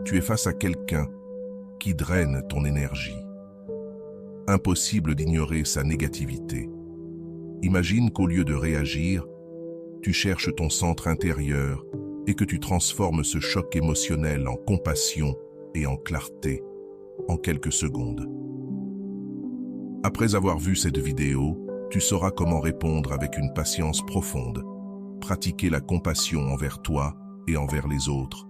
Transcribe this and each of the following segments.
Tu es face à quelqu'un qui draine ton énergie. Impossible d'ignorer sa négativité. Imagine qu'au lieu de réagir, tu cherches ton centre intérieur et que tu transformes ce choc émotionnel en compassion et en clarté en quelques secondes. Après avoir vu cette vidéo, tu sauras comment répondre avec une patience profonde, pratiquer la compassion envers toi et envers les autres,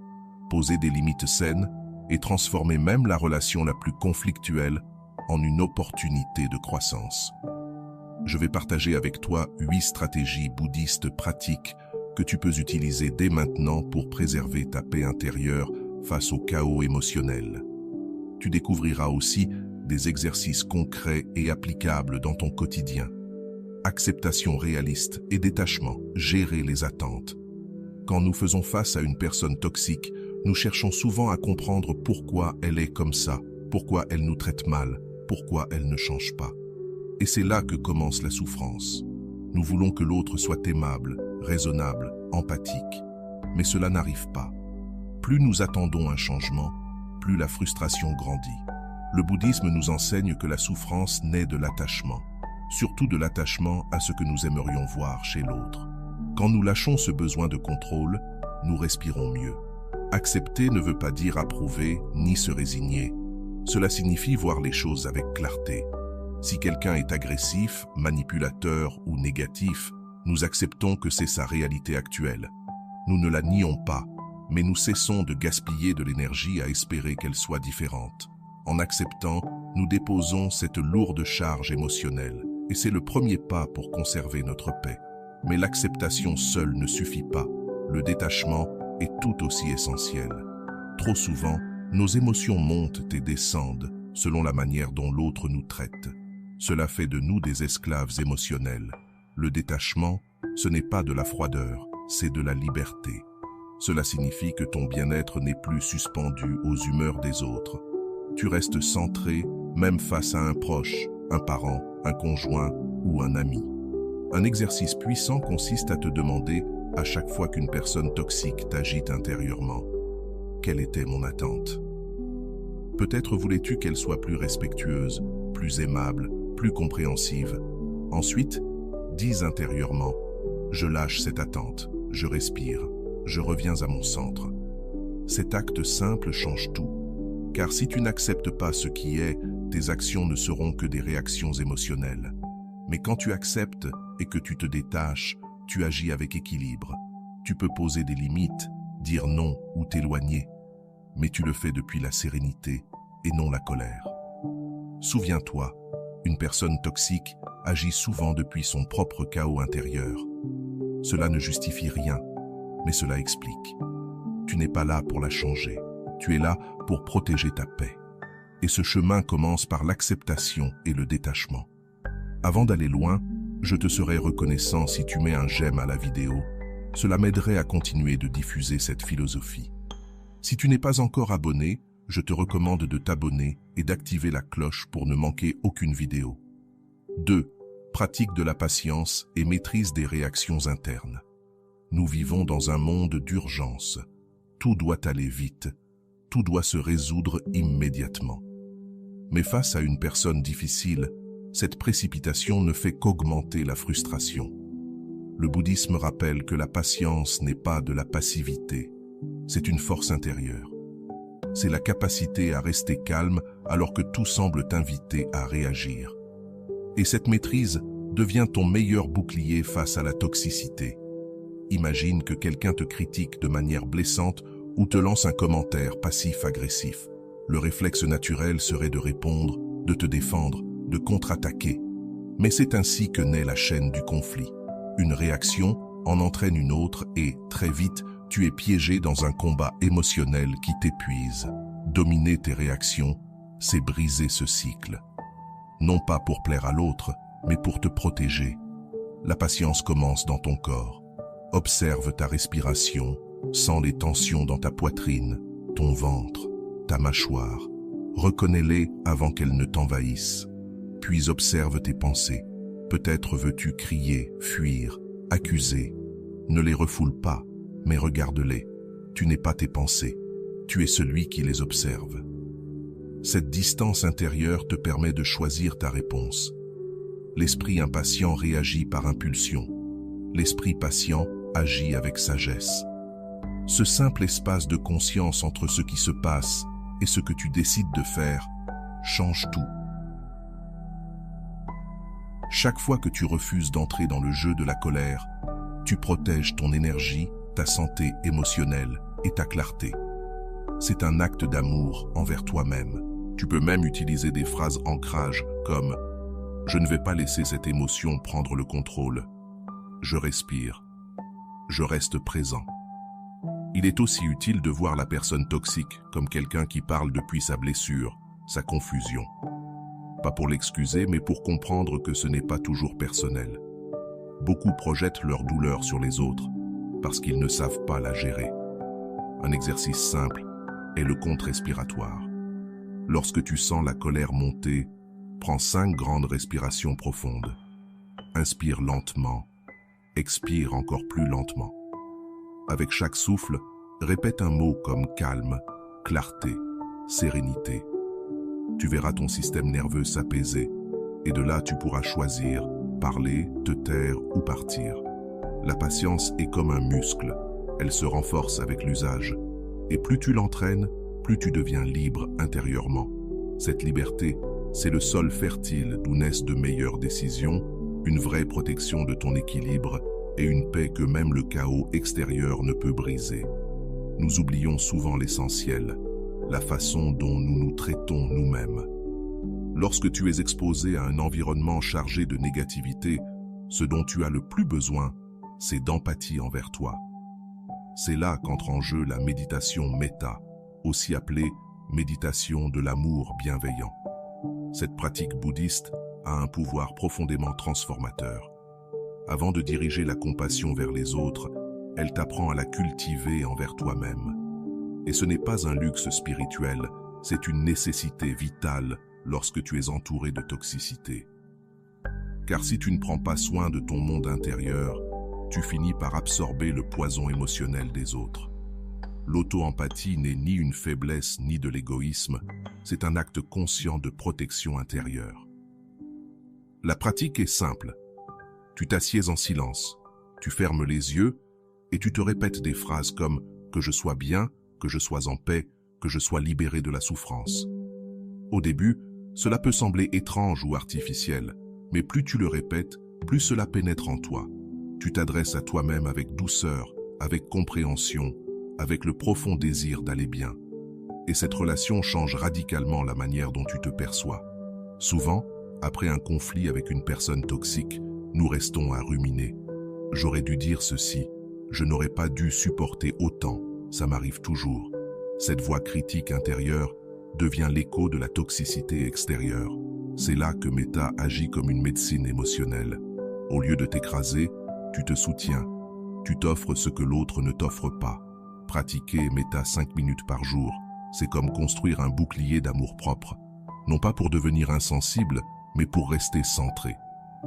poser des limites saines et transformer même la relation la plus conflictuelle en une opportunité de croissance. Je vais partager avec toi 8 stratégies bouddhistes pratiques que tu peux utiliser dès maintenant pour préserver ta paix intérieure face au chaos émotionnel. Tu découvriras aussi des exercices concrets et applicables dans ton quotidien. Acceptation réaliste et détachement, gérer les attentes. Quand nous faisons face à une personne toxique, nous cherchons souvent à comprendre pourquoi elle est comme ça, pourquoi elle nous traite mal, pourquoi elle ne change pas. Et c'est là que commence la souffrance. Nous voulons que l'autre soit aimable, raisonnable, empathique. Mais cela n'arrive pas. Plus nous attendons un changement, plus la frustration grandit. Le bouddhisme nous enseigne que la souffrance naît de l'attachement, surtout de l'attachement à ce que nous aimerions voir chez l'autre. Quand nous lâchons ce besoin de contrôle, nous respirons mieux. Accepter ne veut pas dire approuver ni se résigner. Cela signifie voir les choses avec clarté. Si quelqu'un est agressif, manipulateur ou négatif, nous acceptons que c'est sa réalité actuelle. Nous ne la nions pas, mais nous cessons de gaspiller de l'énergie à espérer qu'elle soit différente. En acceptant, nous déposons cette lourde charge émotionnelle, et c'est le premier pas pour conserver notre paix. Mais l'acceptation seule ne suffit pas. Le détachement est tout aussi essentiel. Trop souvent, nos émotions montent et descendent selon la manière dont l'autre nous traite. Cela fait de nous des esclaves émotionnels. Le détachement, ce n'est pas de la froideur, c'est de la liberté. Cela signifie que ton bien-être n'est plus suspendu aux humeurs des autres. Tu restes centré, même face à un proche, un parent, un conjoint ou un ami. Un exercice puissant consiste à te demander, à chaque fois qu'une personne toxique t'agite intérieurement, quelle était mon attente? Peut-être voulais-tu qu'elle soit plus respectueuse, plus aimable, plus compréhensive. Ensuite, dis intérieurement, je lâche cette attente, je respire, je reviens à mon centre. Cet acte simple change tout, car si tu n'acceptes pas ce qui est, tes actions ne seront que des réactions émotionnelles. Mais quand tu acceptes et que tu te détaches, tu agis avec équilibre. Tu peux poser des limites, dire non ou t'éloigner, mais tu le fais depuis la sérénité et non la colère. Souviens-toi, une personne toxique agit souvent depuis son propre chaos intérieur. Cela ne justifie rien, mais cela explique. Tu n'es pas là pour la changer, tu es là pour protéger ta paix. Et ce chemin commence par l'acceptation et le détachement. Avant d'aller loin, je te serais reconnaissant si tu mets un j'aime à la vidéo. Cela m'aiderait à continuer de diffuser cette philosophie. Si tu n'es pas encore abonné, je te recommande de t'abonner et d'activer la cloche pour ne manquer aucune vidéo. 2. Pratique de la patience et maîtrise des réactions internes. Nous vivons dans un monde d'urgence. Tout doit aller vite, tout doit se résoudre immédiatement. Mais face à une personne difficile, cette précipitation ne fait qu'augmenter la frustration. Le bouddhisme rappelle que la patience n'est pas de la passivité, c'est une force intérieure. C'est la capacité à rester calme alors que tout semble t'inviter à réagir. Et cette maîtrise devient ton meilleur bouclier face à la toxicité. Imagine que quelqu'un te critique de manière blessante ou te lance un commentaire passif-agressif. Le réflexe naturel serait de répondre, de te défendre, de contre-attaquer. Mais c'est ainsi que naît la chaîne du conflit. Une réaction en entraîne une autre et, très vite, tu es piégé dans un combat émotionnel qui t'épuise. Dominer tes réactions, c'est briser ce cycle. Non pas pour plaire à l'autre, mais pour te protéger. La patience commence dans ton corps. Observe ta respiration, sens les tensions dans ta poitrine, ton ventre, ta mâchoire. Reconnais-les avant qu'elles ne t'envahissent. Puis observe tes pensées. Peut-être veux-tu crier, fuir, accuser. Ne les refoule pas, mais regarde-les. Tu n'es pas tes pensées. tu es celui qui les observe. Cette distance intérieure te permet de choisir ta réponse. L'esprit impatient réagit par impulsion. L'esprit patient agit avec sagesse. Ce simple espace de conscience entre ce qui se passe et ce que tu décides de faire change tout. Chaque fois que tu refuses d'entrer dans le jeu de la colère, tu protèges ton énergie, ta santé émotionnelle et ta clarté. C'est un acte d'amour envers toi-même. Tu peux même utiliser des phrases ancrage comme « Je ne vais pas laisser cette émotion prendre le contrôle. Je respire. Je reste présent. » Il est aussi utile de voir la personne toxique comme quelqu'un qui parle depuis sa blessure, sa confusion. Pas pour l'excuser, mais pour comprendre que ce n'est pas toujours personnel. Beaucoup projettent leur douleur sur les autres parce qu'ils ne savent pas la gérer. Un exercice simple est le compte respiratoire. Lorsque tu sens la colère monter, prends 5 grandes respirations profondes. Inspire lentement, expire encore plus lentement. Avec chaque souffle, répète un mot comme calme, clarté, sérénité. Tu verras ton système nerveux s'apaiser et de là tu pourras choisir, parler, te taire ou partir. La patience est comme un muscle, elle se renforce avec l'usage. Et plus tu l'entraînes, plus tu deviens libre intérieurement. Cette liberté, c'est le sol fertile d'où naissent de meilleures décisions, une vraie protection de ton équilibre et une paix que même le chaos extérieur ne peut briser. Nous oublions souvent l'essentiel, la façon dont nous nous traitons nous-mêmes. Lorsque tu es exposé à un environnement chargé de négativité, ce dont tu as le plus besoin, c'est d'empathie envers toi. C'est là qu'entre en jeu la méditation méta, aussi appelée méditation de l'amour bienveillant. Cette pratique bouddhiste a un pouvoir profondément transformateur. Avant de diriger la compassion vers les autres, elle t'apprend à la cultiver envers toi-même. Et ce n'est pas un luxe spirituel, c'est une nécessité vitale lorsque tu es entouré de toxicité. Car si tu ne prends pas soin de ton monde intérieur, tu finis par absorber le poison émotionnel des autres. L'auto-empathie n'est ni une faiblesse ni de l'égoïsme, c'est un acte conscient de protection intérieure. La pratique est simple. Tu t'assieds en silence, tu fermes les yeux et tu te répètes des phrases comme « que je sois bien », « que je sois en paix », « que je sois libéré de la souffrance ». Au début, cela peut sembler étrange ou artificiel, mais plus tu le répètes, plus cela pénètre en toi. Tu t'adresses à toi-même avec douceur, avec compréhension, avec le profond désir d'aller bien. Et cette relation change radicalement la manière dont tu te perçois. Souvent, après un conflit avec une personne toxique, nous restons à ruminer. J'aurais dû dire ceci, je n'aurais pas dû supporter autant, ça m'arrive toujours. Cette voix critique intérieure devient l'écho de la toxicité extérieure. C'est là que Méta agit comme une médecine émotionnelle. Au lieu de t'écraser, tu te soutiens. Tu t'offres ce que l'autre ne t'offre pas. Pratiquer Méta 5 minutes par jour, c'est comme construire un bouclier d'amour-propre. Non pas pour devenir insensible, mais pour rester centré.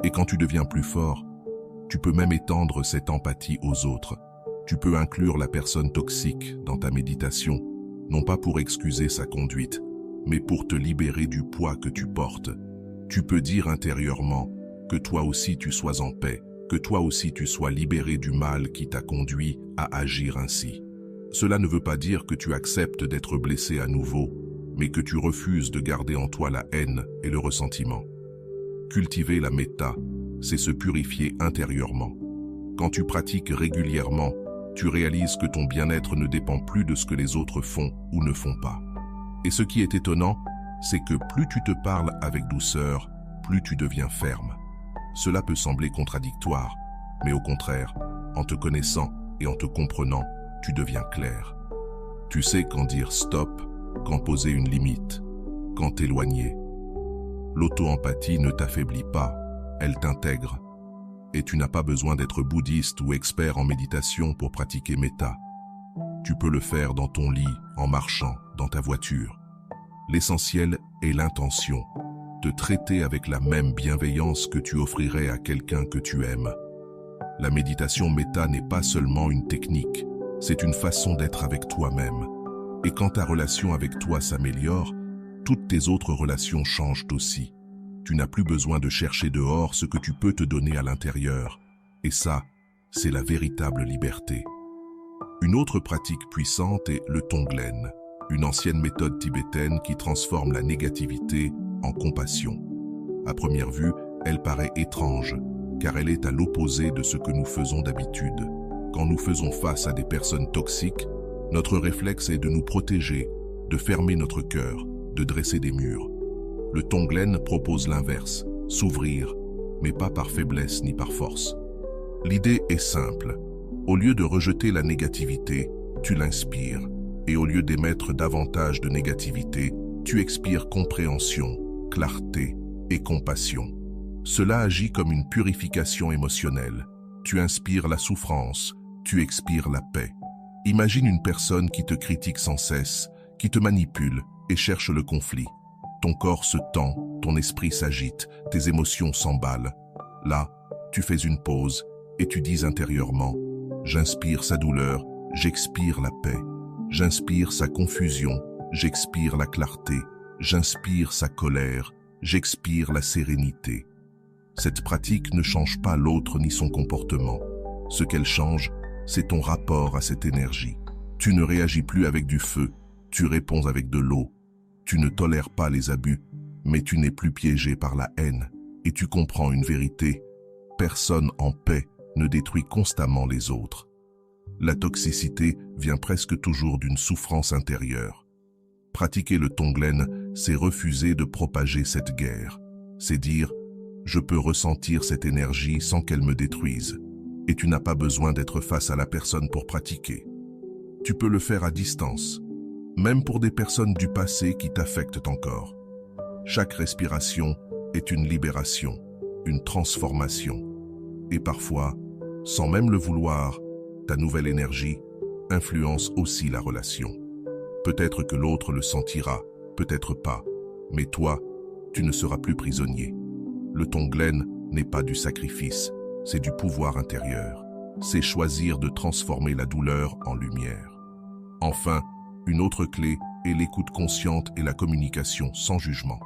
Et quand tu deviens plus fort, tu peux même étendre cette empathie aux autres. Tu peux inclure la personne toxique dans ta méditation, non pas pour excuser sa conduite, mais pour te libérer du poids que tu portes. Tu peux dire intérieurement que toi aussi tu sois en paix, que toi aussi tu sois libéré du mal qui t'a conduit à agir ainsi. Cela ne veut pas dire que tu acceptes d'être blessé à nouveau, mais que tu refuses de garder en toi la haine et le ressentiment. Cultiver la méta, c'est se purifier intérieurement. Quand tu pratiques régulièrement, tu réalises que ton bien-être ne dépend plus de ce que les autres font ou ne font pas. Et ce qui est étonnant, c'est que plus tu te parles avec douceur, plus tu deviens ferme. Cela peut sembler contradictoire, mais au contraire, en te connaissant et en te comprenant, tu deviens clair. Tu sais quand dire stop, quand poser une limite, quand t'éloigner. L'auto-empathie ne t'affaiblit pas, elle t'intègre. Et tu n'as pas besoin d'être bouddhiste ou expert en méditation pour pratiquer méta. Tu peux le faire dans ton lit, en marchant, dans ta voiture. L'essentiel est l'intention, te traiter avec la même bienveillance que tu offrirais à quelqu'un que tu aimes. La méditation méta n'est pas seulement une technique, c'est une façon d'être avec toi-même. Et quand ta relation avec toi s'améliore, toutes tes autres relations changent aussi. Tu n'as plus besoin de chercher dehors ce que tu peux te donner à l'intérieur. Et ça, c'est la véritable liberté. Une autre pratique puissante est le Tonglen, une ancienne méthode tibétaine qui transforme la négativité en compassion. À première vue, elle paraît étrange, car elle est à l'opposé de ce que nous faisons d'habitude. Quand nous faisons face à des personnes toxiques, notre réflexe est de nous protéger, de fermer notre cœur, de dresser des murs. Le Tonglen propose l'inverse, s'ouvrir, mais pas par faiblesse ni par force. L'idée est simple. Au lieu de rejeter la négativité, tu l'inspires. Et au lieu d'émettre davantage de négativité, tu expires compréhension, clarté et compassion. Cela agit comme une purification émotionnelle. Tu inspires la souffrance, tu expires la paix. Imagine une personne qui te critique sans cesse, qui te manipule et cherche le conflit. Ton corps se tend, ton esprit s'agite, tes émotions s'emballent. Là, tu fais une pause et tu dis intérieurement « J'inspire sa douleur, j'expire la paix. J'inspire sa confusion, j'expire la clarté. J'inspire sa colère, j'expire la sérénité. » Cette pratique ne change pas l'autre ni son comportement. Ce qu'elle change, c'est ton rapport à cette énergie. Tu ne réagis plus avec du feu, tu réponds avec de l'eau. Tu ne tolères pas les abus, mais tu n'es plus piégé par la haine. Et tu comprends une vérité. Personne en paix ne détruit constamment les autres. La toxicité vient presque toujours d'une souffrance intérieure. Pratiquer le Tonglen, c'est refuser de propager cette guerre. C'est dire « Je peux ressentir cette énergie sans qu'elle me détruise ». Et tu n'as pas besoin d'être face à la personne pour pratiquer. Tu peux le faire à distance, même pour des personnes du passé qui t'affectent encore. Chaque respiration est une libération, une transformation. Et parfois, sans même le vouloir, ta nouvelle énergie influence aussi la relation. Peut-être que l'autre le sentira, peut-être pas, mais toi, tu ne seras plus prisonnier. Le Tonglen n'est pas du sacrifice, c'est du pouvoir intérieur. C'est choisir de transformer la douleur en lumière. Enfin, une autre clé est l'écoute consciente et la communication sans jugement.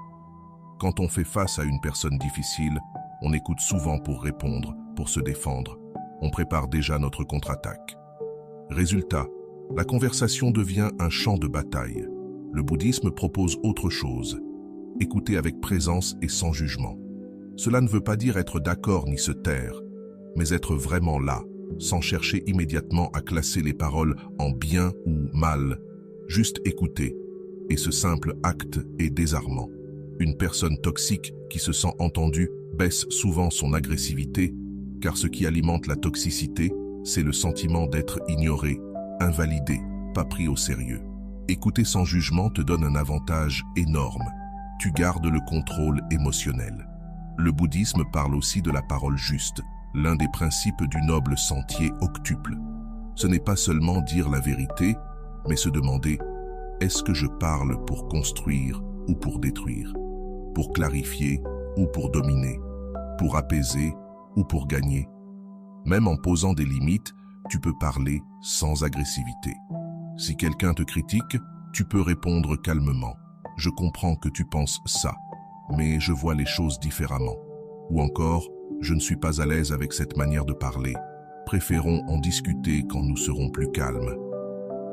Quand on fait face à une personne difficile, on écoute souvent pour répondre, pour se défendre. On prépare déjà notre contre-attaque. Résultat, la conversation devient un champ de bataille. Le bouddhisme propose autre chose. Écouter avec présence et sans jugement. Cela ne veut pas dire être d'accord ni se taire, mais être vraiment là, sans chercher immédiatement à classer les paroles en bien ou mal, juste écouter. Et ce simple acte est désarmant. Une personne toxique qui se sent entendue baisse souvent son agressivité, car ce qui alimente la toxicité, c'est le sentiment d'être ignoré, invalidé, pas pris au sérieux. Écouter sans jugement te donne un avantage énorme. Tu gardes le contrôle émotionnel. Le bouddhisme parle aussi de la parole juste, l'un des principes du noble sentier octuple. Ce n'est pas seulement dire la vérité, mais se demander « Est-ce que je parle pour construire ou pour détruire ? Pour clarifier ou pour dominer ? Pour apaiser ou pour gagner ?» Même en posant des limites, tu peux parler sans agressivité. Si quelqu'un te critique, tu peux répondre calmement « Je comprends que tu penses ça, mais je vois les choses différemment. » Ou encore « Je ne suis pas à l'aise avec cette manière de parler. Préférons en discuter quand nous serons plus calmes. »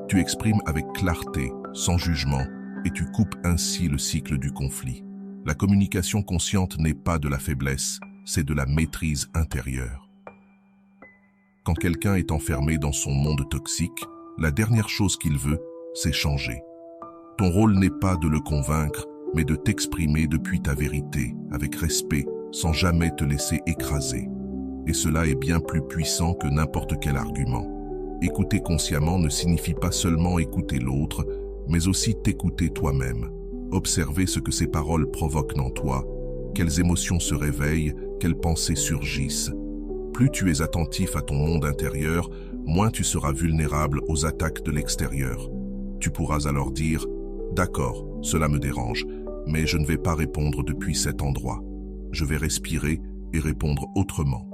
Tu exprimes avec clarté, sans jugement, et tu coupes ainsi le cycle du conflit. La communication consciente n'est pas de la faiblesse, c'est de la maîtrise intérieure. Quand quelqu'un est enfermé dans son monde toxique, la dernière chose qu'il veut, c'est changer. Ton rôle n'est pas de le convaincre, mais de t'exprimer depuis ta vérité, avec respect, sans jamais te laisser écraser. Et cela est bien plus puissant que n'importe quel argument. Écouter consciemment ne signifie pas seulement écouter l'autre, mais aussi t'écouter toi-même. Observer ce que ces paroles provoquent en toi, quelles émotions se réveillent, quelles pensées surgissent. Plus tu es attentif à ton monde intérieur, moins tu seras vulnérable aux attaques de l'extérieur. Tu pourras alors dire « D'accord, cela me dérange, mais je ne vais pas répondre depuis cet endroit. Je vais respirer et répondre autrement. »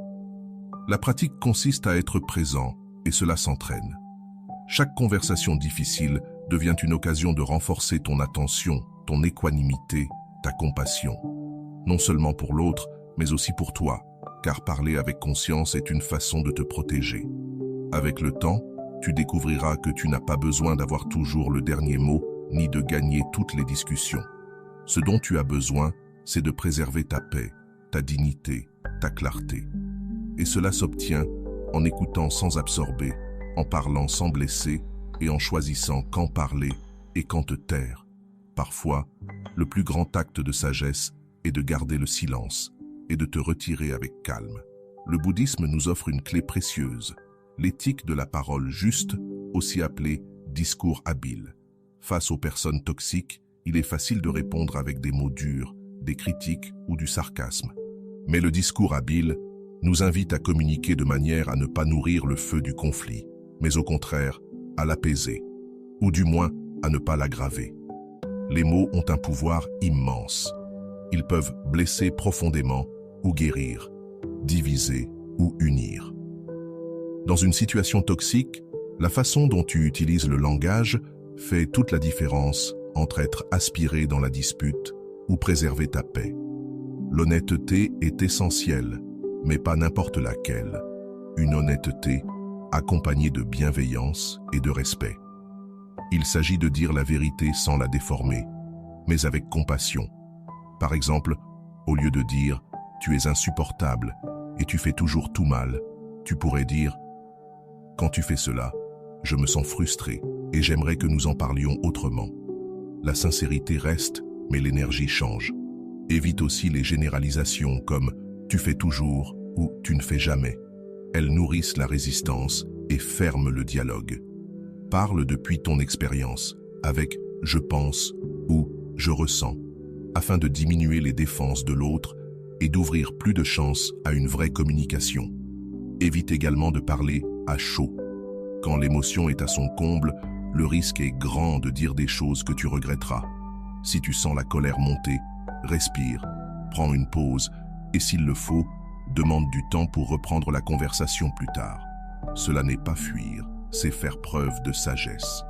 La pratique consiste à être présent et cela s'entraîne. Chaque conversation difficile devient une occasion de renforcer ton attention, ton équanimité, ta compassion. Non seulement pour l'autre, mais aussi pour toi, car parler avec conscience est une façon de te protéger. Avec le temps, tu découvriras que tu n'as pas besoin d'avoir toujours le dernier mot, ni de gagner toutes les discussions. Ce dont tu as besoin, c'est de préserver ta paix, ta dignité, ta clarté. Et cela s'obtient en écoutant sans absorber, en parlant sans blesser et en choisissant quand parler et quand te taire. Parfois, le plus grand acte de sagesse est de garder le silence et de te retirer avec calme. Le bouddhisme nous offre une clé précieuse, l'éthique de la parole juste, aussi appelée discours habile. Face aux personnes toxiques, il est facile de répondre avec des mots durs, des critiques ou du sarcasme. Mais le discours habile nous invite à communiquer de manière à ne pas nourrir le feu du conflit, mais au contraire, à l'apaiser, ou du moins à ne pas l'aggraver. Les mots ont un pouvoir immense. Ils peuvent blesser profondément ou guérir, diviser ou unir. Dans une situation toxique, la façon dont tu utilises le langage fait toute la différence entre être aspiré dans la dispute ou préserver ta paix. L'honnêteté est essentielle, mais pas n'importe laquelle. Une honnêteté accompagnée de bienveillance et de respect. Il s'agit de dire la vérité sans la déformer, mais avec compassion. Par exemple, au lieu de dire « tu es insupportable et tu fais toujours tout mal », tu pourrais dire « quand tu fais cela, je me sens frustré et j'aimerais que nous en parlions autrement ». La sincérité reste, mais l'énergie change. Évite aussi les généralisations comme « tu fais toujours » ou « tu ne fais jamais ». Elles nourrissent la résistance et ferment le dialogue. Parle depuis ton expérience, avec « je pense » ou « je ressens », afin de diminuer les défenses de l'autre et d'ouvrir plus de chances à une vraie communication. Évite également de parler à chaud. Quand l'émotion est à son comble, le risque est grand de dire des choses que tu regretteras. Si tu sens la colère monter, respire, prends une pause et s'il le faut, demande du temps pour reprendre la conversation plus tard. Cela n'est pas fuir, c'est faire preuve de sagesse.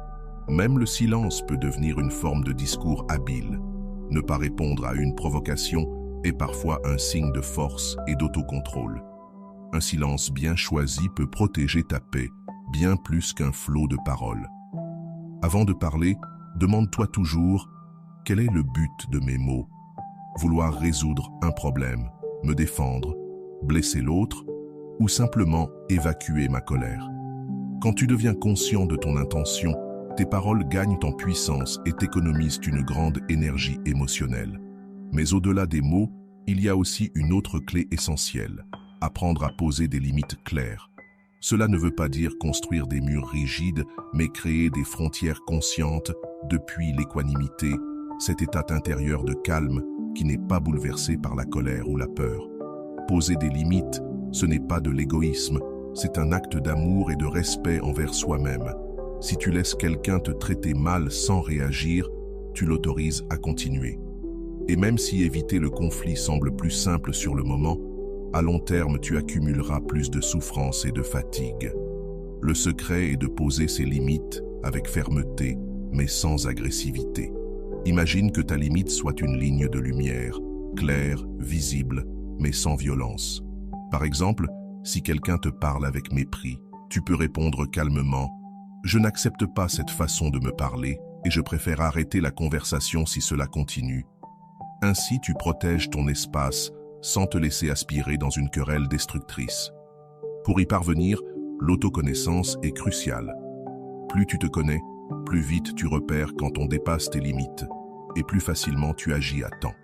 Même le silence peut devenir une forme de discours habile. Ne pas répondre à une provocation est parfois un signe de force et d'autocontrôle. Un silence bien choisi peut protéger ta paix, bien plus qu'un flot de paroles. Avant de parler, demande-toi toujours « quel est le but de mes mots ?» Vouloir résoudre un problème, me défendre, blesser l'autre ou simplement évacuer ma colère. Quand tu deviens conscient de ton intention, tes paroles gagnent en puissance et t'économisent une grande énergie émotionnelle. Mais au-delà des mots, il y a aussi une autre clé essentielle, apprendre à poser des limites claires. Cela ne veut pas dire construire des murs rigides, mais créer des frontières conscientes depuis l'équanimité, cet état intérieur de calme qui n'est pas bouleversé par la colère ou la peur. Poser des limites, ce n'est pas de l'égoïsme, c'est un acte d'amour et de respect envers soi-même. Si tu laisses quelqu'un te traiter mal sans réagir, tu l'autorises à continuer. Et même si éviter le conflit semble plus simple sur le moment, à long terme tu accumuleras plus de souffrance et de fatigue. Le secret est de poser ses limites avec fermeté, mais sans agressivité. Imagine que ta limite soit une ligne de lumière, claire, visible, mais sans violence. Par exemple, si quelqu'un te parle avec mépris, tu peux répondre calmement « Je n'accepte pas cette façon de me parler et je préfère arrêter la conversation si cela continue. » Ainsi, tu protèges ton espace sans te laisser aspirer dans une querelle destructrice. Pour y parvenir, l'autoconnaissance est cruciale. Plus tu te connais, plus vite tu repères quand on dépasse tes limites et plus facilement tu agis à temps.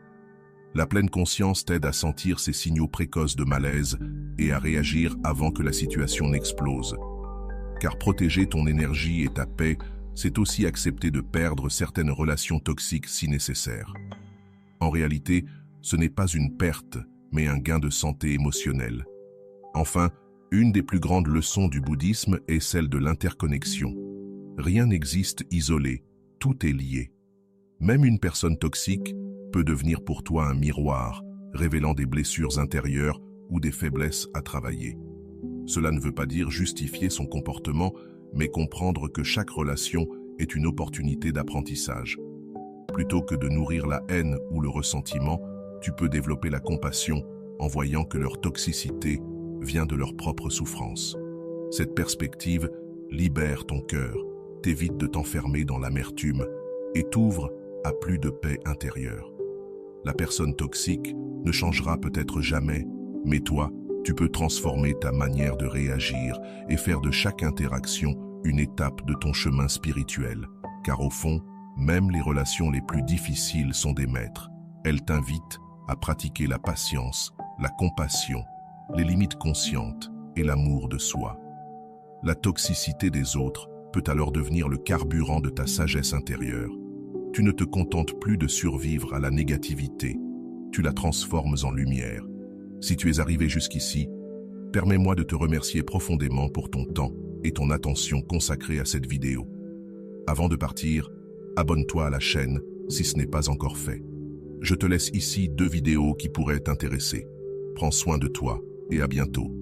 La pleine conscience t'aide à sentir ces signaux précoces de malaise et à réagir avant que la situation n'explose. Car protéger ton énergie et ta paix, c'est aussi accepter de perdre certaines relations toxiques si nécessaire. En réalité, ce n'est pas une perte, mais un gain de santé émotionnelle. Enfin, une des plus grandes leçons du bouddhisme est celle de l'interconnexion. Rien n'existe isolé, tout est lié. Même une personne toxique peut devenir pour toi un miroir, révélant des blessures intérieures ou des faiblesses à travailler. Cela ne veut pas dire justifier son comportement, mais comprendre que chaque relation est une opportunité d'apprentissage. Plutôt que de nourrir la haine ou le ressentiment, tu peux développer la compassion en voyant que leur toxicité vient de leur propre souffrance. Cette perspective libère ton cœur, t'évite de t'enfermer dans l'amertume et t'ouvre à plus de paix intérieure. La personne toxique ne changera peut-être jamais, mais toi, tu peux transformer ta manière de réagir et faire de chaque interaction une étape de ton chemin spirituel. Car au fond, même les relations les plus difficiles sont des maîtres. Elles t'invitent à pratiquer la patience, la compassion, les limites conscientes et l'amour de soi. La toxicité des autres peut alors devenir le carburant de ta sagesse intérieure. Tu ne te contentes plus de survivre à la négativité, tu la transformes en lumière. Si tu es arrivé jusqu'ici, permets-moi de te remercier profondément pour ton temps et ton attention consacrée à cette vidéo. Avant de partir, abonne-toi à la chaîne si ce n'est pas encore fait. Je te laisse ici 2 vidéos qui pourraient t'intéresser. Prends soin de toi et à bientôt.